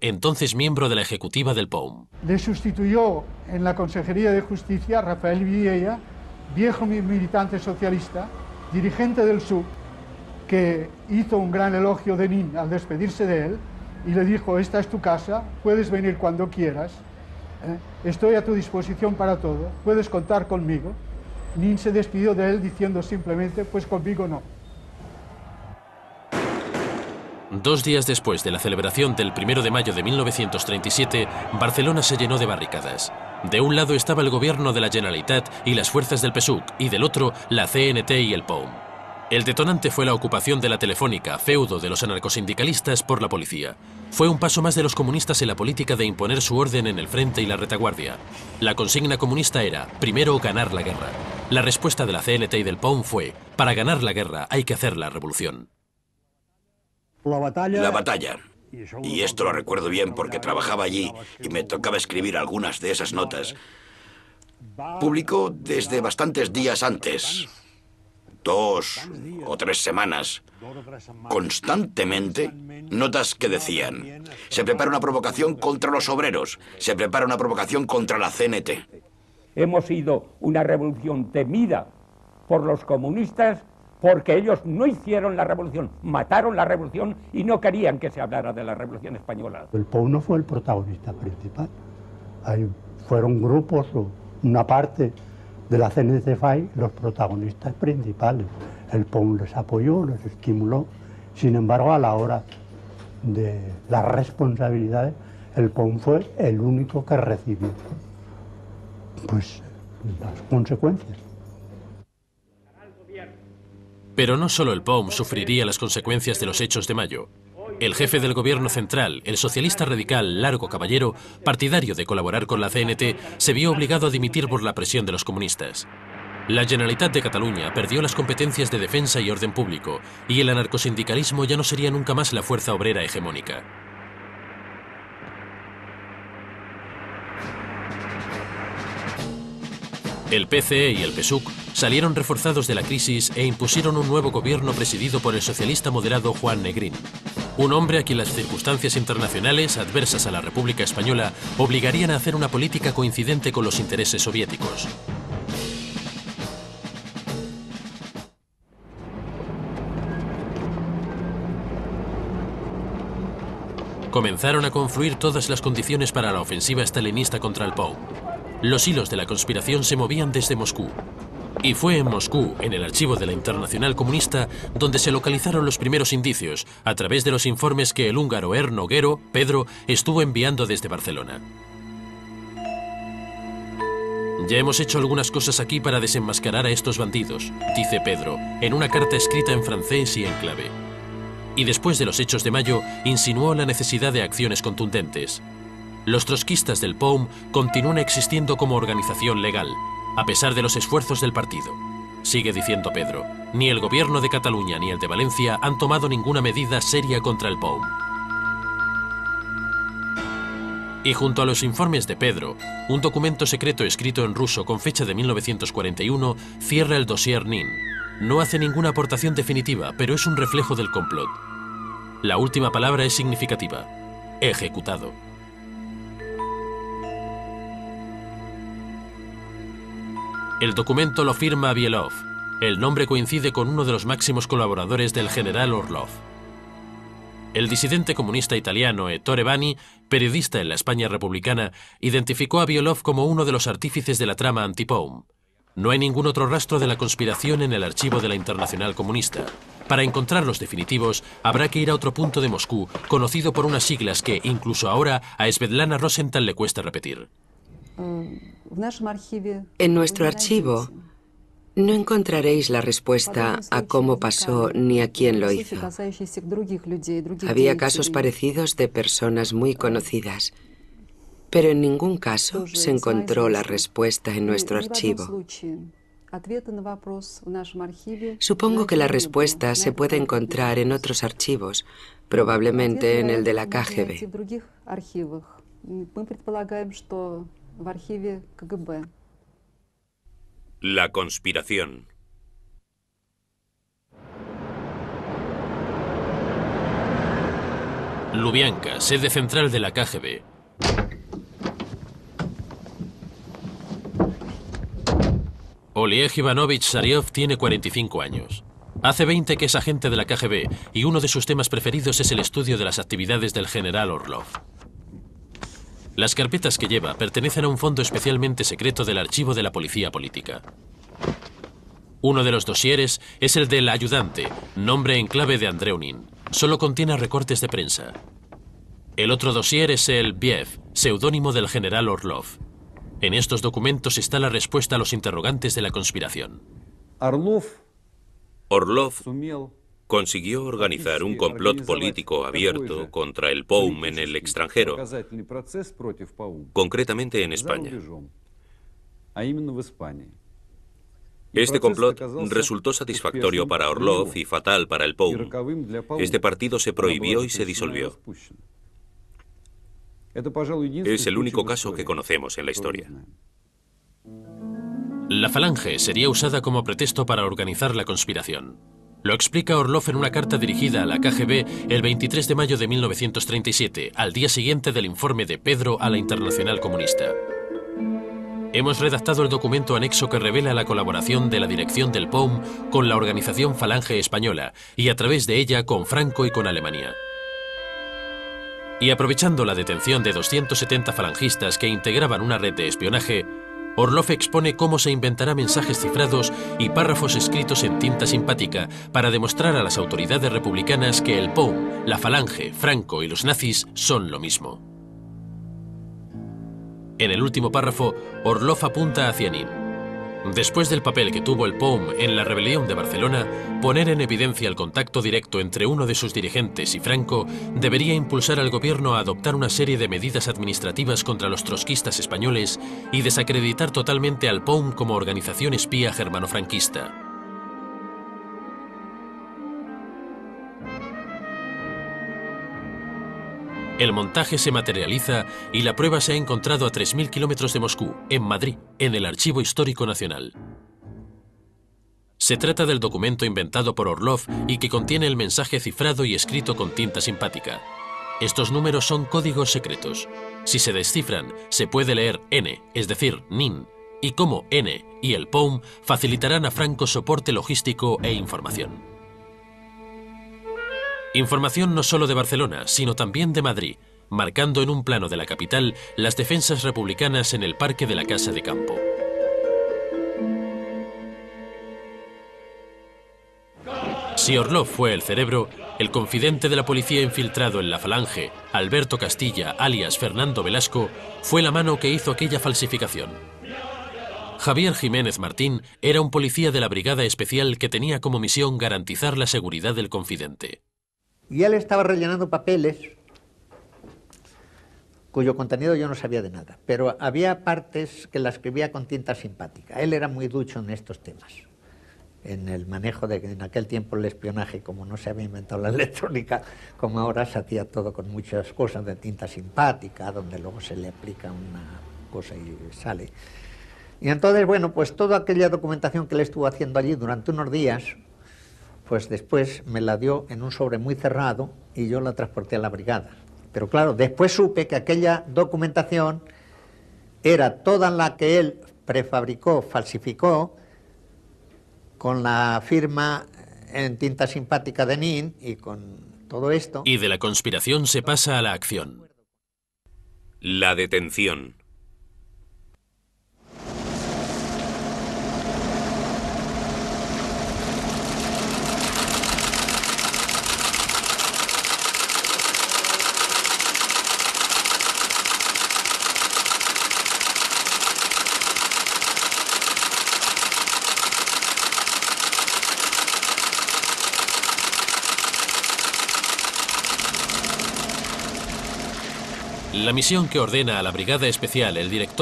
entonces miembro de la ejecutiva del POUM. Le sustituyó en la Consejería de Justicia Rafael Vilella, viejo militante socialista, dirigente del SUC, que hizo un gran elogio de Nin al despedirse de él y le dijo: esta es tu casa, puedes venir cuando quieras, estoy a tu disposición para todo, puedes contar conmigo. Nin se despidió de él diciendo simplemente: pues conmigo no. 2 días después de la celebración del 1 de mayo de 1937, Barcelona se llenó de barricadas. De un lado estaba el gobierno de la Generalitat y las fuerzas del PSUC, y del otro, la CNT y el POUM. El detonante fue la ocupación de la Telefónica, feudo de los anarcosindicalistas, por la policía. Fue un paso más de los comunistas en la política de imponer su orden en el frente y la retaguardia. La consigna comunista era: primero ganar la guerra. La respuesta de la CNT y del POUM fue: para ganar la guerra hay que hacer la revolución. La batalla. Y esto lo recuerdo bien porque trabajaba allí y me tocaba escribir algunas de esas notas. Publicó desde bastantes días antes, 2 o 3 semanas, constantemente, notas que decían: se prepara una provocación contra los obreros, se prepara una provocación contra la CNT. Hemos sido una revolución temida por los comunistas porque ellos no hicieron la revolución, mataron la revolución y no querían que se hablara de la revolución española. El POUM no fue el protagonista principal. Ahí fueron grupos, una parte de la CNT-FAI, los protagonistas principales. El POUM les apoyó, les estimuló. Sin embargo, a la hora de las responsabilidades, el POUM fue el único que recibió pues las consecuencias. Pero no solo el POUM sufriría las consecuencias de los hechos de mayo. El jefe del gobierno central, el socialista radical Largo Caballero, partidario de colaborar con la CNT, se vio obligado a dimitir por la presión de los comunistas. La Generalitat de Cataluña perdió las competencias de defensa y orden público, y el anarcosindicalismo ya no sería nunca más la fuerza obrera hegemónica. El PCE y el PSUC salieron reforzados de la crisis e impusieron un nuevo gobierno presidido por el socialista moderado Juan Negrín, un hombre a quien las circunstancias internacionales adversas a la República Española obligarían a hacer una política coincidente con los intereses soviéticos. Comenzaron a confluir todas las condiciones para la ofensiva stalinista contra el POUM. Los hilos de la conspiración se movían desde Moscú. Y fue en Moscú, en el archivo de la Internacional Comunista, donde se localizaron los primeros indicios, a través de los informes que el húngaro Noguero, Pedro, estuvo enviando desde Barcelona. Ya hemos hecho algunas cosas aquí para desenmascarar a estos bandidos, dice Pedro, en una carta escrita en francés y en clave. Y después de los hechos de mayo, insinuó la necesidad de acciones contundentes. Los trotskistas del POUM continúan existiendo como organización legal, a pesar de los esfuerzos del partido. Sigue diciendo Pedro, ni el gobierno de Cataluña ni el de Valencia han tomado ninguna medida seria contra el POUM. Y junto a los informes de Pedro, un documento secreto escrito en ruso con fecha de 1941 cierra el dossier Nin. No hace ninguna aportación definitiva, pero es un reflejo del complot. La última palabra es significativa: ejecutado. El documento lo firma Bielov. El nombre coincide con uno de los máximos colaboradores del general Orlov. El disidente comunista italiano Ettore Bani, periodista en la España republicana, identificó a Bielov como uno de los artífices de la trama anti-POUM. No hay ningún otro rastro de la conspiración en el archivo de la Internacional Comunista. Para encontrar los definitivos, habrá que ir a otro punto de Moscú, conocido por unas siglas que, incluso ahora, a Svetlana Rosenthal le cuesta repetir. En nuestro archivo no encontraréis la respuesta a cómo pasó ni a quién lo hizo. Había casos parecidos de personas muy conocidas, pero en ningún caso se encontró la respuesta en nuestro archivo. Supongo que la respuesta se puede encontrar en otros archivos, probablemente en el de la KGB. La conspiración. Lubianka, sede central de la KGB. Oleg Ivanovich Sariov tiene 45 años. Hace 20 que es agente de la KGB y uno de sus temas preferidos es el estudio de las actividades del general Orlov. Las carpetas que lleva pertenecen a un fondo especialmente secreto del archivo de la policía política. Uno de los dosieres es el del ayudante, nombre en clave de Andreunin. Solo contiene recortes de prensa. El otro dosier es el Biev, seudónimo del general Orlov. En estos documentos está la respuesta a los interrogantes de la conspiración. Orlov consiguió organizar un complot político abierto contra el POUM en el extranjero, concretamente en España. Este complot resultó satisfactorio para Orlov y fatal para el POUM. Este partido se prohibió y se disolvió. Es el único caso que conocemos en la historia. La Falange sería usada como pretexto para organizar la conspiración. Lo explica Orlov en una carta dirigida a la KGB el 23 de mayo de 1937, al día siguiente del informe de Pedro a la Internacional Comunista. Hemos redactado el documento anexo que revela la colaboración de la dirección del POUM con la organización Falange Española y a través de ella con Franco y con Alemania. Y aprovechando la detención de 270 falangistas que integraban una red de espionaje, Orlov expone cómo se inventará mensajes cifrados y párrafos escritos en tinta simpática para demostrar a las autoridades republicanas que el POUM, la Falange, Franco y los nazis son lo mismo. En el último párrafo, Orlov apunta hacia Nin. Después del papel que tuvo el POUM en la rebelión de Barcelona, poner en evidencia el contacto directo entre uno de sus dirigentes y Franco debería impulsar al gobierno a adoptar una serie de medidas administrativas contra los trotskistas españoles y desacreditar totalmente al POUM como organización espía germano-franquista. El montaje se materializa y la prueba se ha encontrado a 3.000 kilómetros de Moscú, en Madrid, en el Archivo Histórico Nacional. Se trata del documento inventado por Orlov y que contiene el mensaje cifrado y escrito con tinta simpática. Estos números son códigos secretos. Si se descifran, se puede leer N, es decir, Nin, y como N y el POUM facilitarán a Franco soporte logístico e información. Información no solo de Barcelona, sino también de Madrid, marcando en un plano de la capital las defensas republicanas en el parque de la Casa de Campo. Si Orlov fue el cerebro, el confidente de la policía infiltrado en la Falange, Alberto Castilla, alias Fernando Velasco, fue la mano que hizo aquella falsificación. Javier Jiménez Martín era un policía de la Brigada Especial que tenía como misión garantizar la seguridad del confidente. Y él estaba rellenando papeles cuyo contenido yo no sabía de nada, pero había partes que la escribía con tinta simpática. Él era muy ducho en estos temas, en el manejo de que en aquel tiempo el espionaje, como no se había inventado la electrónica, como ahora se hacía todo con muchas cosas de tinta simpática, donde luego se le aplica una cosa y sale. Y entonces, bueno, pues toda aquella documentación que él estuvo haciendo allí durante unos días, pues después me la dio en un sobre muy cerrado y yo la transporté a la brigada. Pero claro, después supe que aquella documentación era toda la que él prefabricó, falsificó, con la firma en tinta simpática de Nin y con todo esto. Y de la conspiración se pasa a la acción. La detención. La misión que ordena a la Brigada Especial el director